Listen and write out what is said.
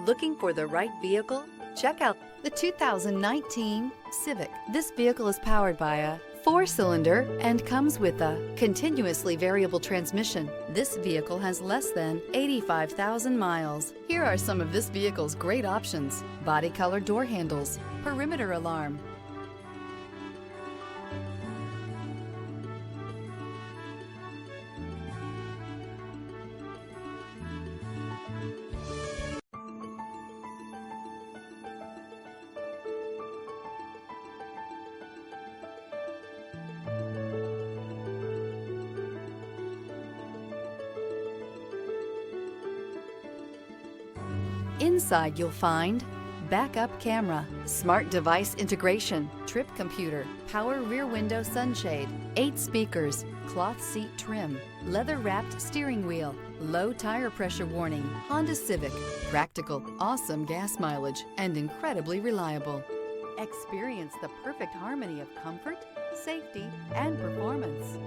Looking for the right vehicle? Check out the 2019 Civic. This vehicle is powered by a 4-cylinder and comes with a continuously variable transmission. This vehicle has less than 85,000 miles. Here are some of this vehicle's great options: body color door handles, perimeter alarm, Inside you'll find backup camera, smart device integration, trip computer, power rear window sunshade, 8 speakers, cloth seat trim, leather-wrapped steering wheel, low tire pressure warning. Honda Civic, practical, awesome gas mileage, and incredibly reliable. Experience the perfect harmony of comfort, safety, and performance.